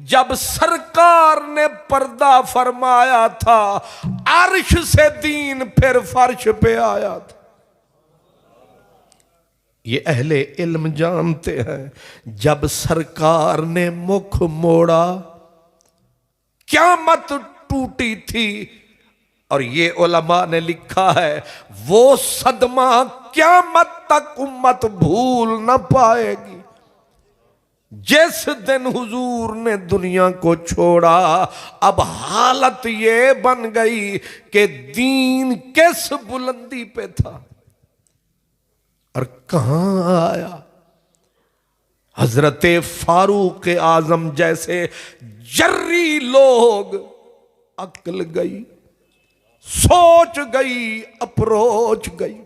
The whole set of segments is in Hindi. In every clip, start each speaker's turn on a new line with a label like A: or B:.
A: जब सरकार ने पर्दा फरमाया था, अर्श से दीन फिर फर्श पे आया था। ये अहले इल्म जानते हैं, जब सरकार ने मुख मोड़ा क़यामत टूटी थी। और ये उलमा ने लिखा है, वो सदमा क़यामत तक उम्मत भूल न पाएगी। जिस दिन हुजूर ने दुनिया को छोड़ा, अब हालत ये बन गई कि दीन किस बुलंदी पे था और कहां आया। हजरत फारूक आजम जैसे जर्री लोग, अक्ल गई, सोच गई, अप्रोच गई।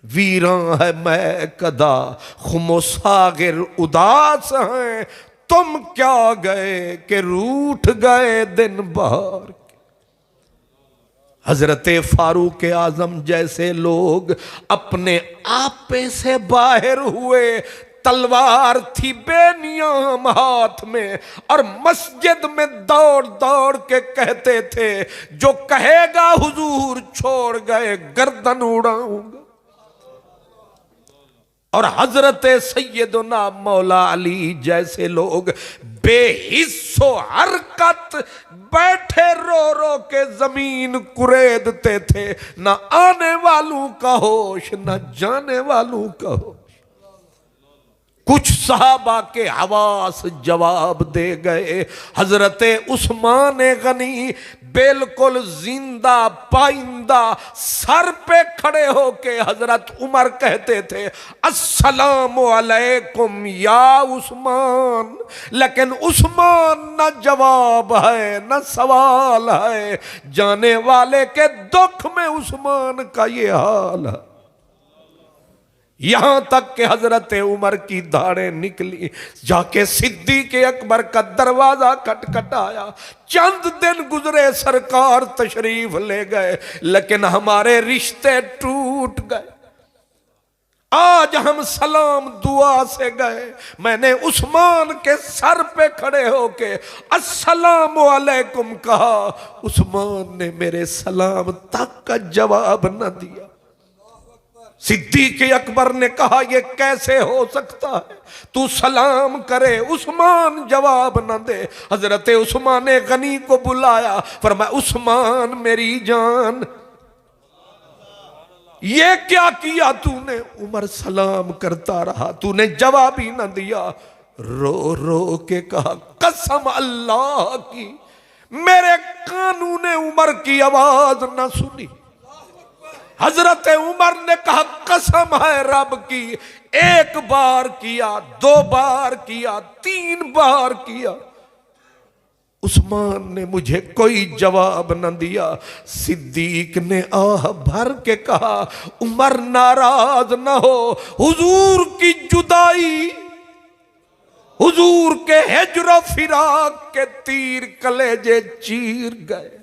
A: वीरां है मैं कदा, खुमोसागिर उदास हैं, तुम क्या गए कि रूठ गए दिन बहार। हजरत फारूक आजम जैसे लोग अपने आपे से बाहर हुए, तलवार थी बेनियाम हाथ में, और मस्जिद में दौड़ दौड़ के कहते थे, जो कहेगा हुजूर छोड़ गए गर्दन उड़ाऊंगा। और हजरत सैयदना मौला अली जैसे लोग बेहिस्सो हरकत बैठे रो रो के जमीन कुरेदते थे, न आने वालों का होश न जाने वालों का होश। कुछ सहाबा के हवास जवाब दे गए। हजरत उस्मान गनी बिल्कुल जिंदा पाइंदा सर पे खड़े होके हजरत उमर कहते थे, अस्सलामु अलैकुम या उस्मान। लेकिन उस्मान न जवाब है न सवाल है, जाने वाले के दुख में उस्मान का ये हाल है। यहां तक कि हजरत उमर की धाड़ें निकली, जाके सिद्दीक अकबर का दरवाजा खटखटाया। चंद दिन गुजरे, सरकार तशरीफ ले गए, लेकिन हमारे रिश्ते टूट गए। आज हम सलाम दुआ से गए, मैंने उस्मान के सर पे खड़े होके अस्सलामु अलैकुम कहा, उस्मान ने मेरे सलाम तक का जवाब न दिया। सिद्दीक अकबर ने कहा, यह कैसे हो सकता है, तू सलाम करे उस्मान जवाब न दे। हजरत उस्मान गनी को बुलाया, फरमाया उस्मान मेरी जान, ये क्या किया तूने। उमर सलाम करता रहा, तूने जवाब ही न दिया। रो रो के कहा, कसम अल्लाह की मेरे कानों ने उमर की आवाज न सुनी। हजरत उमर ने कहा, कसम है रब की, एक बार किया, दो बार किया, तीन बार किया, उस्मान ने मुझे कोई जवाब न दिया। सिद्दीक ने आह भर के कहा, उमर नाराज न हो, हुजूर की जुदाई, हुजूर के हिज्र फिराक के तीर कलेजे चीर गए।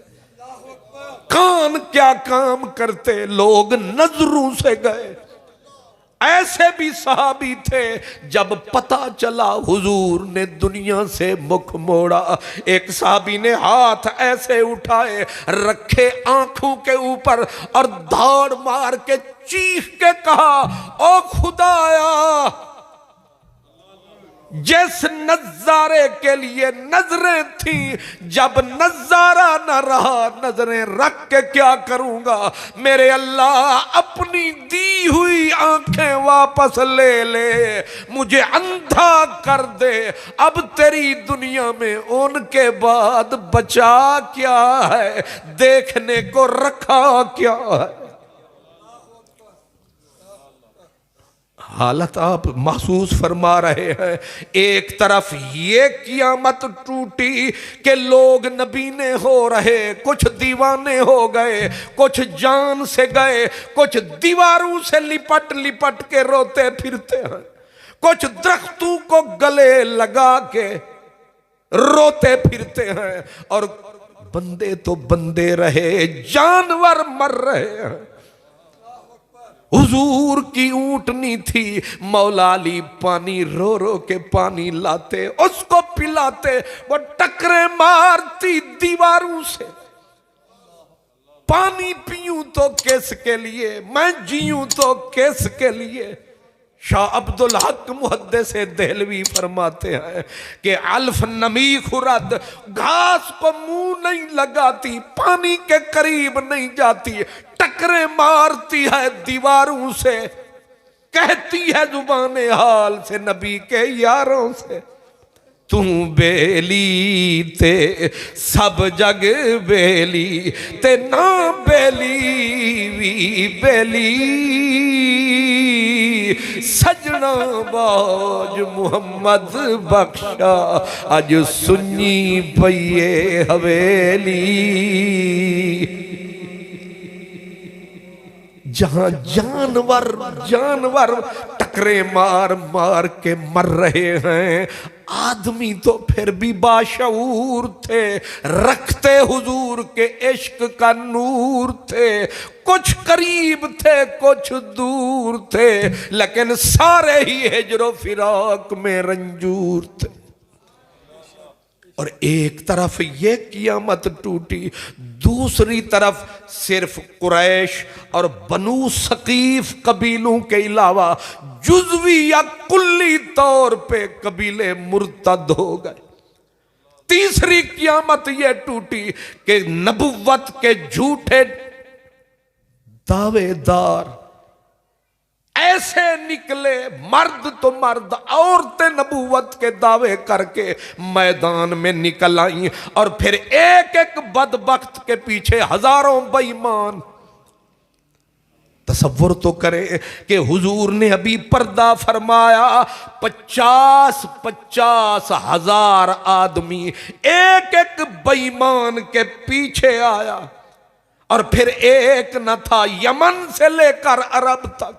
A: कान क्या काम करते, लोग नजरों से गए। ऐसे भी सहाबी थे, जब पता चला हुजूर ने दुनिया से मुख मोड़ा, एक सहाबी ने हाथ ऐसे उठाए रखे आंखों के ऊपर और धाड़ मार के चीख के कहा, ओ खुदाया, जिस नजारे के लिए नजरें थी, जब नजारा न रहा, नजरें रख के क्या करूंगा। मेरे अल्लाह अपनी दी हुई आंखें वापस ले ले, मुझे अंधा कर दे। अब तेरी दुनिया में उनके बाद बचा क्या है, देखने को रखा क्या है। हालत आप महसूस फरमा रहे हैं। एक तरफ ये क़यामत टूटी कि लोग नबीने हो रहे, कुछ दीवाने हो गए, कुछ जान से गए, कुछ दीवारों से लिपट लिपट के रोते फिरते हैं, कुछ दरख्तों को गले लगा के रोते फिरते हैं, और बंदे तो बंदे रहे, जानवर मर रहे हैं। हुजूर की ऊँटनी थी, मौला अली पानी रो रो के पानी लाते, उसको पिलाते, वो टकरे मारती दीवारों से। पानी पीऊं तो किसके लिए, मैं जीऊं तो किसके लिए। शाह अब्दुल हक मुहद्दिस देहलवी फरमाते हैं कि अल्फ नमी खुरद, घास को मुंह नहीं लगाती, पानी के करीब नहीं जाती, टकरे मारती है दीवारों से, कहती है जुबाने हाल से नबी के यारों से, तू बेली ते सब जग बेली ते ना बेली भी बेली, सजना बाज मुहम्मद बख्शा अज सुन्नी पईए हवेली। जहां जानवर जानवर टकरे मार मार के मर रहे हैं, आदमी तो फिर भी बाशऊर थे, रखते हुजूर के इश्क का नूर थे, कुछ करीब थे कुछ दूर थे, लेकिन सारे ही हिजरो फिराक में रंजूर थे। और एक तरफ ये कियामत टूटी, दूसरी तरफ सिर्फ कुरैश और बनू सकीफ कबीलों के अलावा जुज़वी या कुल्ली तौर पे कबीले मुर्तद हो गए। तीसरी कियामत ये टूटी कि नबुव्वत के झूठे दावेदार ऐसे निकले, मर्द तो मर्द, औरतें नबूवत के दावे करके मैदान में निकल आई, और फिर एक एक बदबख्त के पीछे हजारों बेईमान। तसव्वुर तो करें कि हुजूर ने अभी पर्दा फरमाया, 50-50 हजार आदमी एक एक बेईमान के पीछे आया, और फिर एक न था, यमन से लेकर अरब तक,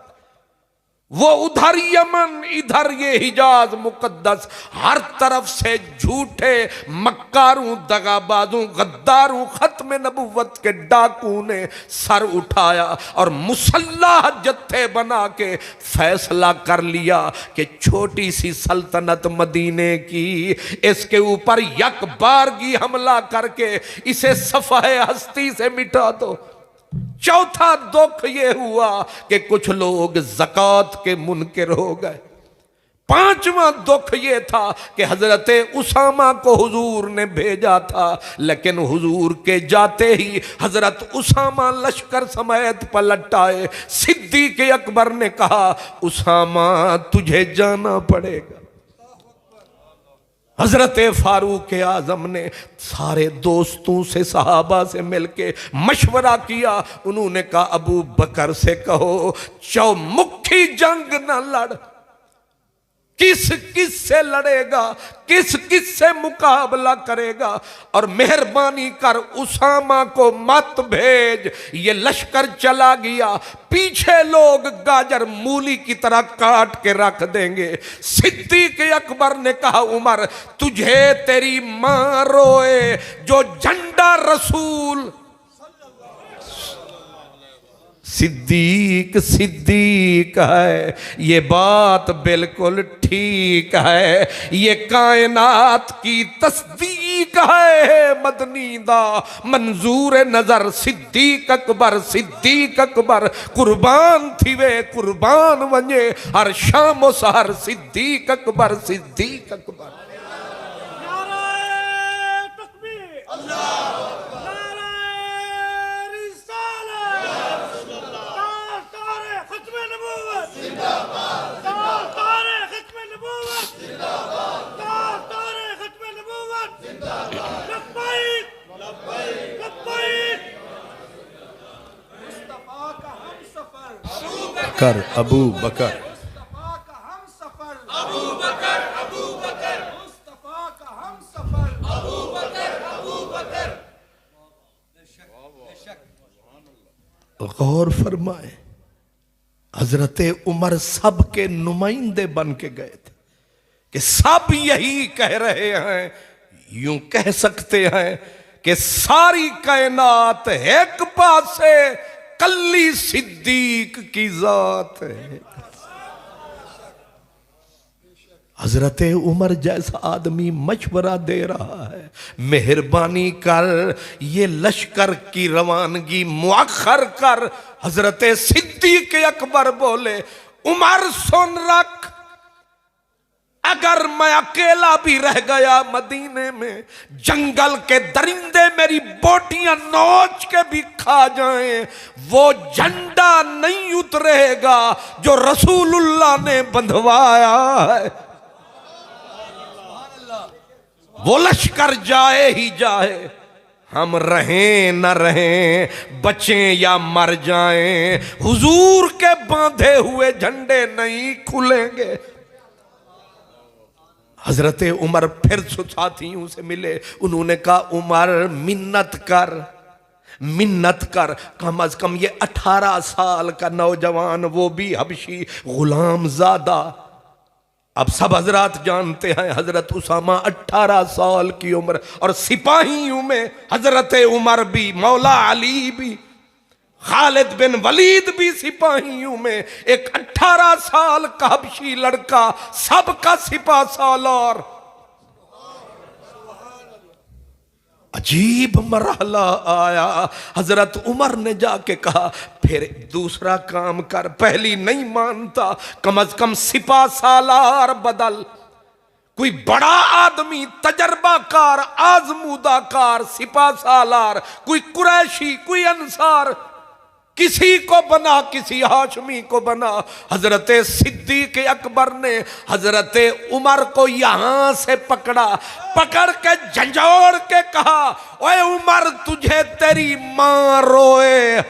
A: वो उधर यमन इधर ये हिजाज मुकद्दस, हर तरफ से झूठे मक्कारों दगाबाजों गद्दारों खत्म नबुव्वत के डाकू ने सर उठाया और मुसल्लाह जत्थे बना के फैसला कर लिया कि छोटी सी सल्तनत मदीने की, इसके ऊपर यकबारगी हमला करके इसे सफ़े हस्ती से मिटा दो। चौथा दुख ये हुआ कि कुछ लोग ज़कात के मुनकिर हो गए। पांचवां दुख ये था कि हजरत उसामा को हुजूर ने भेजा था, लेकिन हुजूर के जाते ही हजरत उसामा लश्कर समेत पलट आए। सिद्दीक़ अकबर ने कहा, उसामा तुझे जाना पड़ेगा। हजरत फारूक आजम ने सारे दोस्तों से सहाबा से मिलके मशवरा किया। उन्होंने कहा, अबू बकर से कहो चौमुखी जंग ना लड़, किस किस से लड़ेगा, किस किस से मुकाबला करेगा, और मेहरबानी कर उसामा को मत भेज। ये लश्कर चला गया, पीछे लोग गाजर मूली की तरह काट के रख देंगे। सिद्दीक़ अकबर ने कहा, उमर तुझे तेरी मां रोए जो झंडा रसूल। सिद्दीक सिद्दीक है, ये बात बिल्कुल ठीक है, ये कायनात की तस्दीक है। मदनी दा मंजूर नजर सिद्दीक अकबर कुर्बान थी वे कुर्बान वने, हर शाम सहर सिद्दीक अकबर। अबू बकर गौर फरमाए, हजरत उमर सब के नुमाइंदे बन के गए थे कि सब यही कह रहे हैं, यूं कह सकते हैं कि सारी कायनात एक पासे कल्ली सिद्दीक की जात है। हजरत उमर जैसा आदमी मशवरा दे रहा है, मेहरबानी कर ये लश्कर की रवानगी मुअख्खर कर। हजरत सिद्दीक अकबर बोले, उमर सुन रख, अगर मैं अकेला भी रह गया मदीने में, जंगल के दरिंदे मेरी बोटियां नोच के भी खा जाएं, वो झंडा नहीं उतरेगा जो रसूलुल्लाह ने बंधवाया है। वो लश्कर जाए ही जाए, हम रहें न रहें, बचें या मर जाएं, हुजूर के बांधे हुए झंडे नहीं खुलेंगे। हजरत उमर फिर साथियों से मिले, उन्होंने कहा उमर मिन्नत कर, मिन्नत कर, कम अज कम ये 18 साल का नौजवान, वो भी हबशी गुलाम ज़ादा। अब सब हजरात जानते हैं हजरत उसामा 18 साल की उम्र, और सिपाहियों में हजरत उमर भी, मौला अली भी, खालिद बिन वलीद भी सिपाहियों में। एक 18 साल का हबशी लड़का, सबका सिपा सालार। अजीब मरहला आया। हजरत उमर ने जाके कहा, फिर दूसरा काम कर, पहली नहीं मानता, कम अज कम सिपा सालार बदल, कोई बड़ा आदमी, तजर्बाकार, आजमूदाकार सिपा सालार, कोई कुरैशी, कोई अंसार, किसी को बना, किसी हाशमी को बना। हजरत सिद्दीक अकबर ने हजरत उमर को यहां से पकड़ा, पकड़ के झंझोड़ के कहा, ओए उमर, तुझे तेरी मां रोए,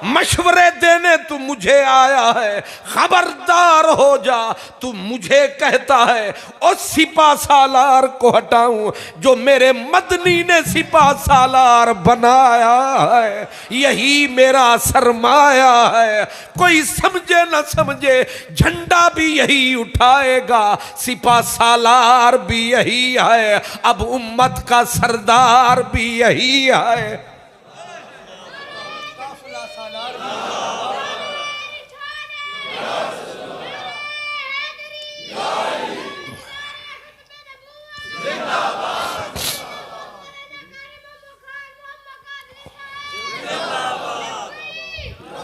A: मशवरे देने तू मुझे आया है, खबरदार हो जा, तू मुझे कहता है और सिपा सालार को हटाऊं जो मेरे मदनी ने सिपा सालार बनाया है, यही मेरा सरमाया है। कोई समझे न समझे, झंडा भी यही उठाएगा, सिपा सालार भी यही है, अब उम्मत का सरदार भी यही है।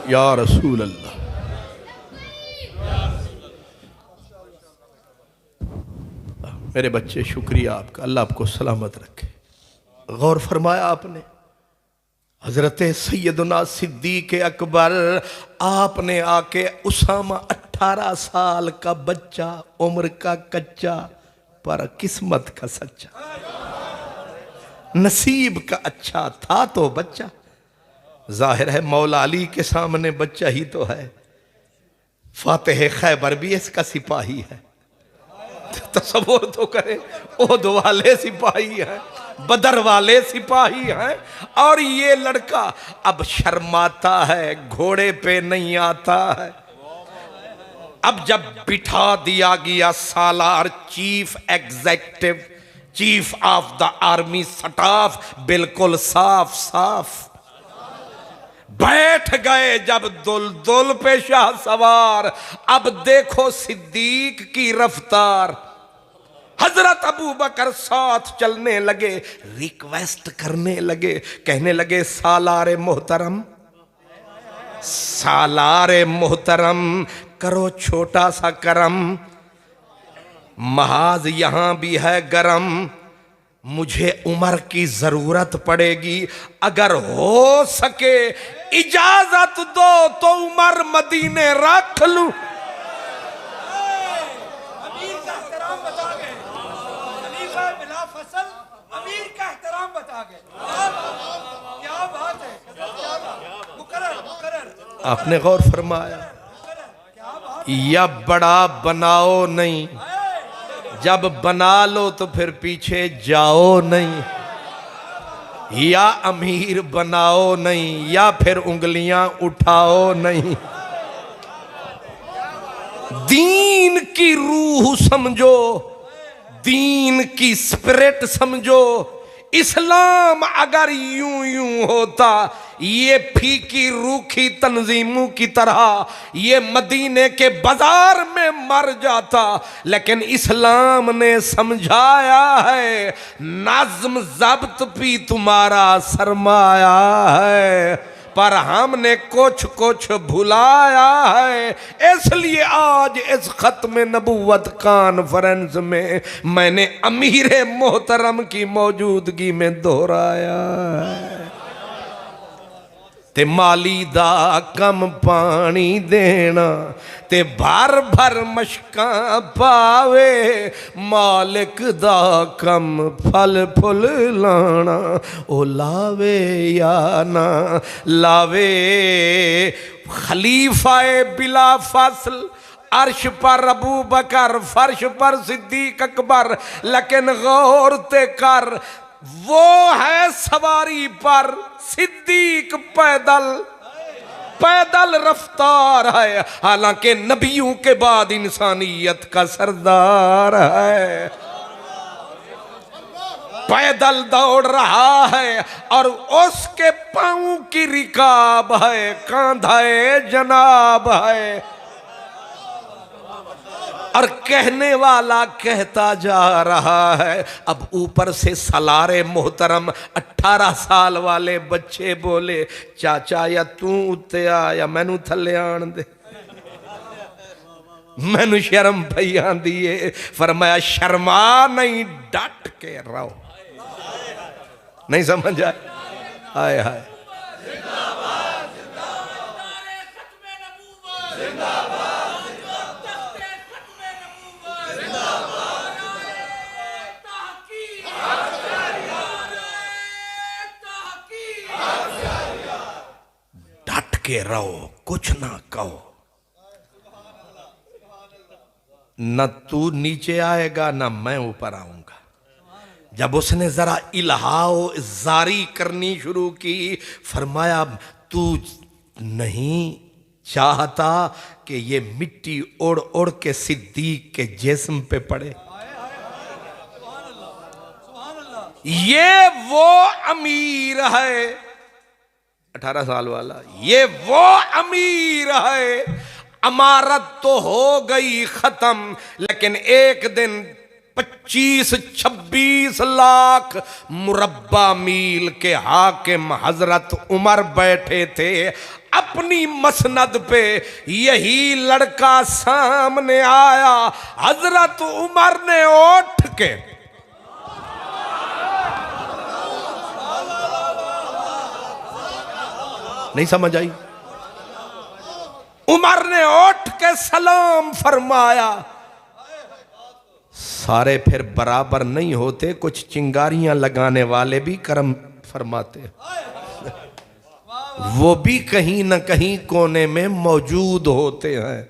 A: या रसूल अल्लाह, मेरे बच्चे शुक्रिया आपका, अल्लाह आपको सलामत रखे। गौर फरमाया आपने, हजरत सैयदना सिद्दीक अकबर, आपने आके उसामा 18 साल का बच्चा, उम्र का कच्चा, पर किस्मत का सच्चा, नसीब का अच्छा था तो बच्चा। जाहिर है मौला अली के सामने बच्चा ही तो है। फातेह खैबर भी इसका सिपाही है, तसव्वुर तो करें, ओहद वाले सिपाही हैं, बदर वाले सिपाही हैं, और ये लड़का अब शर्माता है, घोड़े पे नहीं आता है। अब जब बिठा दिया गया सालार, chief executive, chief of the army staff, बिल्कुल साफ साफ बैठ गए जब दुल पे शाह सवार। अब देखो सिद्दीक की रफ्तार, हजरत अबू बकर साथ चलने लगे, रिक्वेस्ट करने लगे, कहने लगे सालारे मोहतरम, सालारे मोहतरम, करो छोटा सा करम, महाज यहां भी है गरम, मुझे उमर की जरूरत पड़ेगी, अगर हो सके इजाजत दो तो उमर मदीने रख लूं।
B: अमीर का एहतराम बता गए, खलीफा बिला फसल अमीर का एहतराम बता गए। क्या बात है, मुकर्रर।
A: आपने गौर फरमाया, या बड़ा बनाओ नहीं, जब बना लो तो फिर पीछे जाओ नहीं, या अमीर बनाओ नहीं, या फिर उंगलियां उठाओ नहीं। दीन की रूह समझो, दीन की स्पिरिट समझो। इस्लाम अगर यूं यूं होता, ये फीकी रूखी तंजीमों की तरह ये मदीने के बाजार में मर जाता, लेकिन इस्लाम ने समझाया है नज्म ज़ब्त भी तुम्हारा सरमाया है, पर हमने कुछ कुछ भुलाया है। इसलिए आज इस खत्म नबूवत कॉन्फ्रेंस में मैंने अमीर मोहतरम की मौजूदगी में दोहराया है। ते माली दा कम पानी देना ते भर भर मशकां पावे, मालिक दा कम फल फुल लाना ओ लावे या ना लावे। खलीफाए बिला फसल अर्श पर अबू बकर, फर्श पर सिद्दीक अकबर, लेकिन गौर ते कर वो है सवारी पर, सिद्दीक पैदल पैदल रफ्तार है, हालांकि नबियों के बाद इंसानियत का सरदार है। पैदल दौड़ रहा है और उसके पांव की रिकाब है, कांधा जनाब है। और कहने वाला कहता जा रहा है, अब ऊपर से सलारे मोहतरम 18 साल वाले बच्चे बोले, चाचा या तू उत्ते आ या मैनू थले आन दे। मैनू शर्म पई आंदी है। फरमाया शर्मा नहीं, डट के रहो। नहीं समझ आए? हाय हाय के रहो, कुछ ना कहो। न तू नीचे आएगा न मैं ऊपर आऊंगा। जब उसने जरा इल्हाओ जारी करनी शुरू की, फरमाया तू नहीं चाहता कि ये मिट्टी उड़ उड़ के सिद्दीक के जिस्म पे पड़े। ये वो अमीर है 18 साल वाला, ये वो अमीर है। अमारत तो हो गई खत्म, लेकिन एक दिन 25-26 लाख मुरब्बा मील के हाकिम हजरत उमर बैठे थे अपनी मसनद पे। यही लड़का सामने आया, हजरत उमर ने उठ के नहीं समझ आई, उमर ने उठ के सलाम फरमाया। सारे फिर बराबर नहीं होते, कुछ चिंगारियां लगाने वाले भी करम फरमाते, वो भी कहीं ना कहीं कोने में मौजूद होते हैं।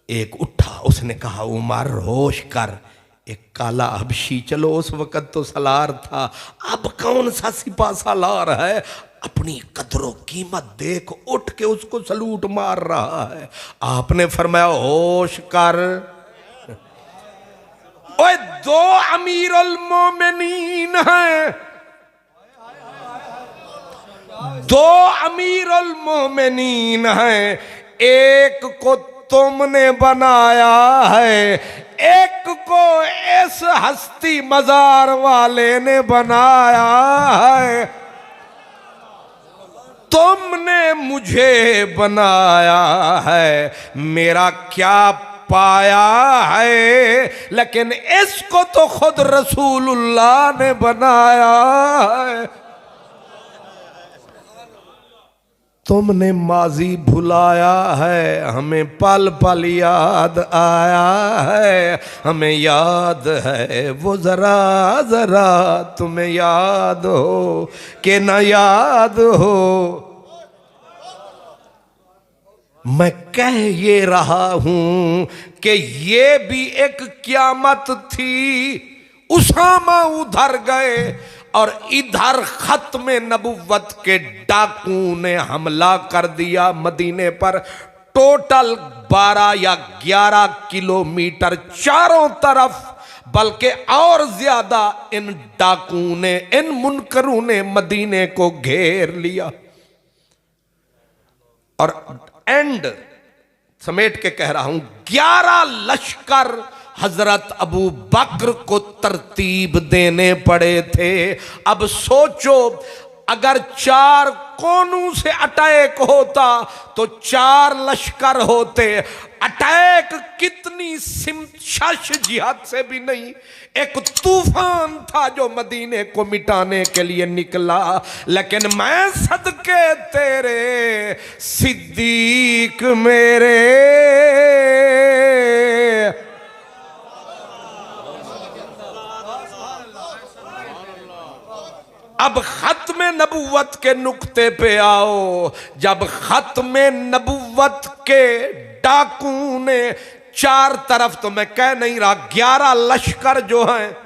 A: एक उठा, उसने कहा उमर होश कर, एक काला हबशी, चलो उस वक्त तो सलार था, अब कौन सा सिपा सालार है, अपनी कदरों कीमत देख उठ के उसको सलूट मार रहा है। आपने फरमाया होश कर। ओए दो अमीरुल मोमिनीन हैं, दो अमीरुल मोमिनीन हैं, एक को तुमने बनाया है, एक को इस हस्ती मजार वाले ने बनाया है। तुमने मुझे बनाया है, मेरा क्या पाया है, लेकिन इसको तो खुद रसूलुल्लाह ने बनाया है। तुमने माजी भुलाया है, हमें पल पल याद आया है, हमें याद है वो जरा जरा, तुम्हें याद हो कि न याद हो। मैं कह ये रहा हूं कि ये भी एक क़यामत थी। उसामा उधर गए और इधर खत्म नबुव्वत के डाकू ने हमला कर दिया मदीने पर। टोटल 12 या 11 किलोमीटर चारों तरफ बल्कि और ज्यादा इन डाकुओं ने, इन मुनकरों ने मदीने को घेर लिया। और एंड समेट के कह रहा हूं, 11 लश्कर हजरत अबू बकर को तरतीब देने पड़े थे। अब सोचो, अगर 4 कोनों से अटैक होता तो 4 लश्कर होते। अटैक कितनी शश जिहाद से भी नहीं, एक तूफान था जो मदीने को मिटाने के लिए निकला। लेकिन मैं सदके तेरे सिद्दीक मेरे, अब खत्म नबुव्वत के नुक्ते पे आओ। जब खत्म नबुव्वत के डाकू ने 4 तरफ, तो मैं कह नहीं रहा 11 लश्कर जो हैं,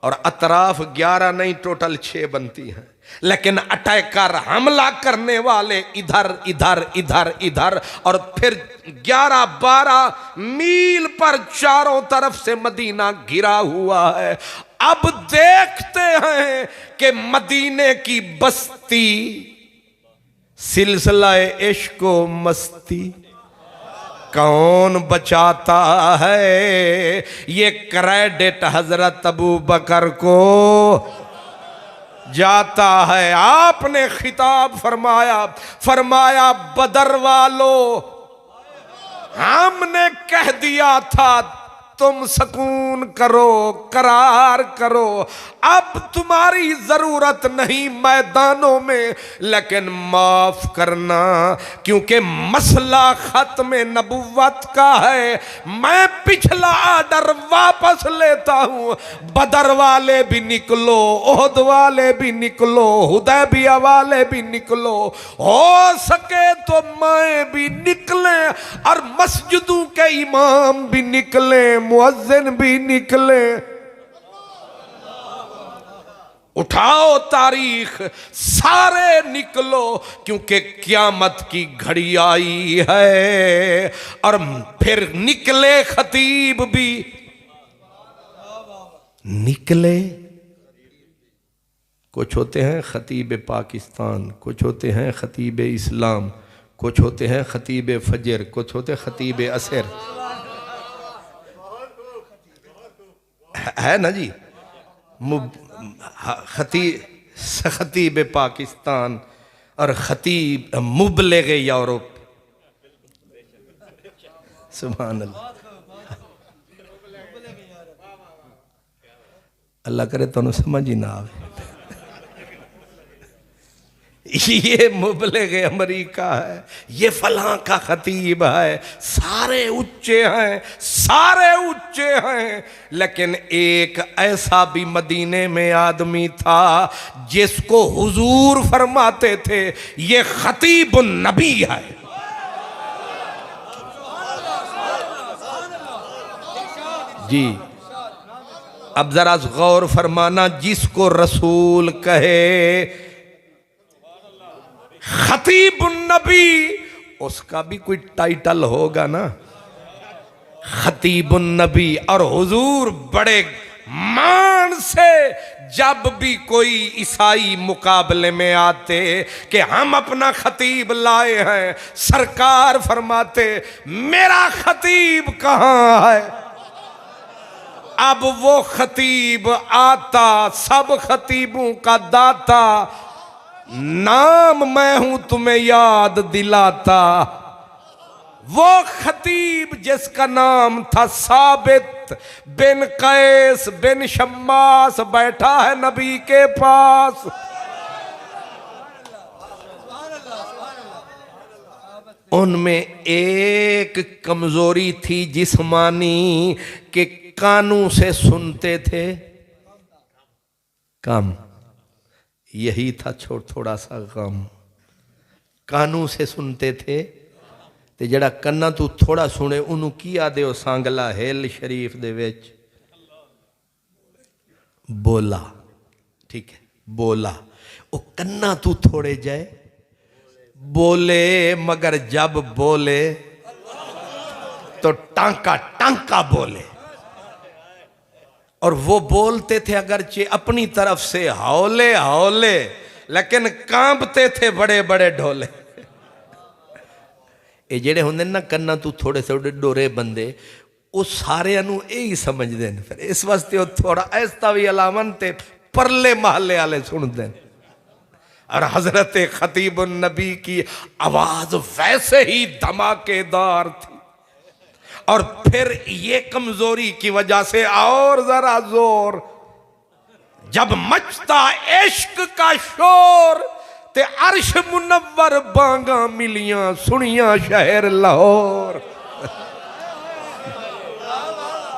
A: और अतराफ 11 नहीं, टोटल 6 बनती हैं। लेकिन अटैकर, हमला करने वाले इधर इधर इधर इधर, और फिर 11-12 मील पर चारों तरफ से मदीना घिरा हुआ है। अब देखते हैं कि मदीने की बस्ती सिलसिला इश्क व मस्ती कौन बचाता है। ये क्रेडिट हजरत अबू बकर को जाता है। आपने खिताब फरमाया बदर वालों, हमने कह दिया था तुम सुकून करो, करार करो, अब तुम्हारी जरूरत नहीं मैदानों में, लेकिन माफ करना क्योंकि मसला खत्म नबुव्वत का है। मैं पिछला आर्डर वापस लेता हूं। बदर वाले भी निकलो, ओहद वाले भी निकलो, हुदैबिया वाले भी निकलो, हो सके तो मैं भी निकले, और मस्जिदों के इमाम भी निकले, मुअज्जिन भी निकले। उठाओ तारीख, सारे निकलो, क्योंकि क़यामत की घड़ी आई है। और फिर निकले खतीब भी निकले। कुछ होते हैं खतीब पाकिस्तान, कुछ होते हैं खतीब इस्लाम, कुछ होते हैं खतीब फजर, कुछ होते खतीब असर, है ना जी। खतीब पाकिस्तान और खतीब मुबलिग यूरोप। सुभान अल्लाह, अल्लाह करे तो समझ ही ना आवे। ये मुबलिग अमेरिका है, ये फलां का खतीब है, सारे ऊंचे हैं, सारे ऊंचे हैं। लेकिन एक ऐसा भी मदीने में आदमी था जिसको हुजूर फरमाते थे ये खतीब नबी है। जी अब जरा गौर फरमाना, जिसको रसूल कहे खतीब नबी, उसका भी कोई टाइटल होगा ना, खतीब नबी। और हुजूर बड़े मान से जब भी कोई ईसाई मुकाबले में आते कि हम अपना खतीब लाए हैं, सरकार फरमाते मेरा खतीब कहाँ है। अब वो खतीब आता, सब खतीबों का दाता, नाम मैं हूं तुम्हें याद दिलाता। वो खतीब जिसका नाम था साबित बिन कैस बिन शम्मास, बैठा है नबी के पास। उनमें एक कमजोरी थी जिस्मानी कि कानों से सुनते थे कम, यही था थोड़ा सा गम। कानों से सुनते थे ते जड़ा कन्ना तू थोड़ा सुने उन्हों की आदे सांगला हिल शरीफ दे विच बोला, ठीक है बोला, वो कन्ना तू थोड़े जाए बोले, मगर जब बोले तो टांका टांका बोले। और वो बोलते थे अगरचे अपनी तरफ से हौले हौले, लेकिन कांपते थे बड़े बड़े ढोले। ये जेड़े होंगे ना कन्ना तू थोड़े थोड़े डोरे बंदे, वो सारे यही समझते हैं। फिर इस वास्ते वो थोड़ा ऐसा भी अलावन ते परले महल्ले वाले सुनते हैं। और हजरत खतीब नबी की आवाज वैसे ही धमाकेदार थी, और फिर ये कमजोरी की वजह से और जरा जोर, जब मचता इश्क का शोर ते अर्श मुनव्वर बांगा मिलियां सुनिया शहर लाहौर।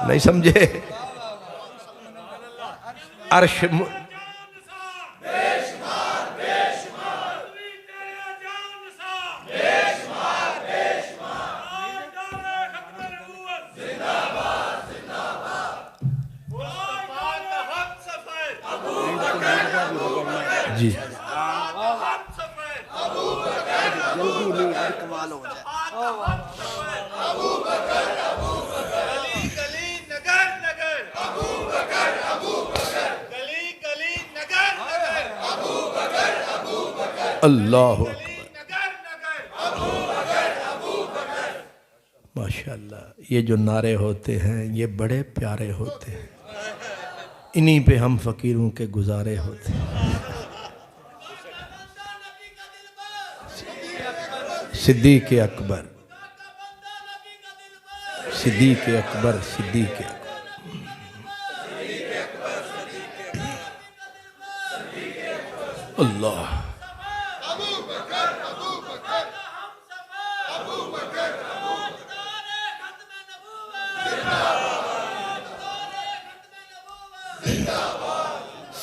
A: नहीं समझे? अर्श जी अल्लाह माशाअल्लाह। ये जो नारे होते हैं ये बड़े प्यारे होते हैं, इन्हीं पे हम फकीरों के गुजारे होते हैं। सिद्दीक़ अकबर, सिद्दीक़ अकबर, सिद्दीक़ अकबर। अल्लाह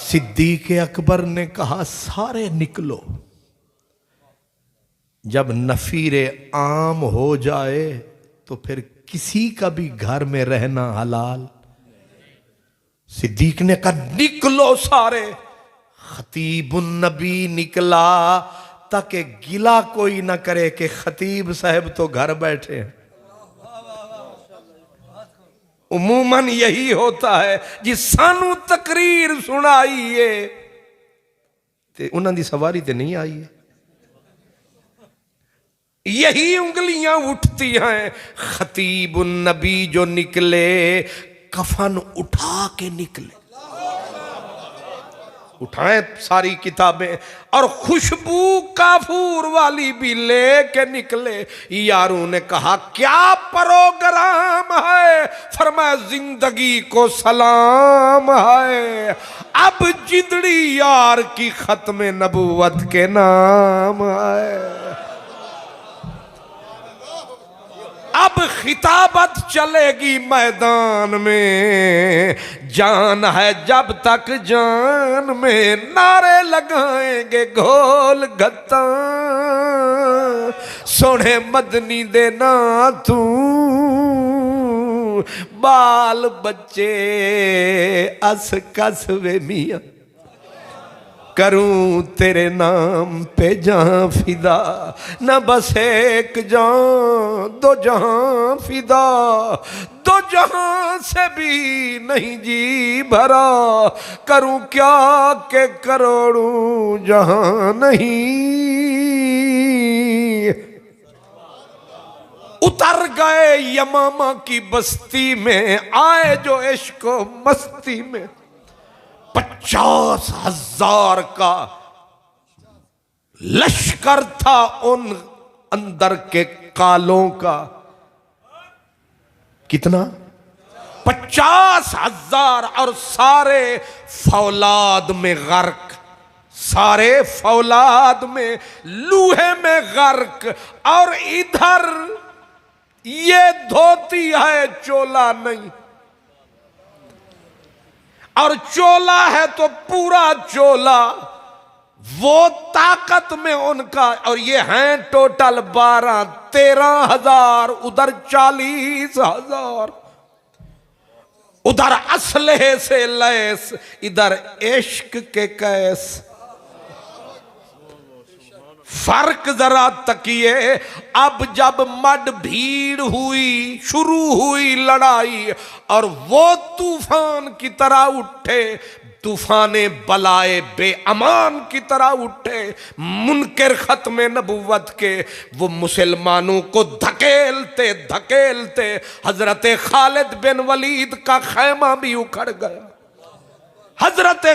A: सिद्दीक़ अकबर ने कहा सारे निकलो। जब नफीरे आम हो जाए तो फिर किसी का भी घर में रहना हलाल। सिद्दीक़ ने कहा निकलो सारे। खतीबुन नबी निकला ताकि गिला कोई ना करे कि खतीब साहब तो घर बैठे हैं। उमूमन यही होता है जी सानू तकरीर सुनाइए ते उन्हां दी सवारी ते नहीं आई है। यही उंगलियां उठती हैं। खतीबुन नबी जो निकले कफन उठा के निकले, उठाए सारी किताबें और खुशबू काफूर वाली भी लेके निकले। यारों ने कहा क्या प्रोग्राम है? फरमाया जिंदगी को सलाम है, अब जिंदड़ी यार की खत्म नबूवत के नाम है। अब खिताबत चलेगी मैदान में, जान है जब तक जान में, नारे लगाएंगे घोल गत्ता सोने मदनी देना तू। बाल बच्चे अस कस वे मियां, करूं तेरे नाम पे जहां फिदा, न बस एक जान दो जहां फिदा, दो जहां से भी नहीं जी भरा, करूं क्या के करोड़ों जहां नहीं। उतर गए यमामा की बस्ती में, आए जो इश्क मस्ती में, 50,000 का लश्कर था उन अंदर के कालों का। कितना? 50,000 और सारे फौलाद में गर्क, सारे फौलाद में लूहे में गर्क। और इधर ये धोती है चोला नहीं, और चोला है तो पूरा चोला। वो ताकत में उनका, और ये हैं टोटल 12-13,000, उधर 40,000, उधर असलहे से लैस, इधर इश्क के कैस। फर्क जरा तकिए, अब जब मड भीड़ हुई, शुरू हुई लड़ाई, और वो तूफान की तरह उठे, तूफाने बलाए बेअमान की तरह उठे, मुनकर खत्म नबुव्वत के, वो मुसलमानों को धकेलते धकेलते हजरत खालिद बिन वलीद का खैमा भी उखड़ गया। हजरत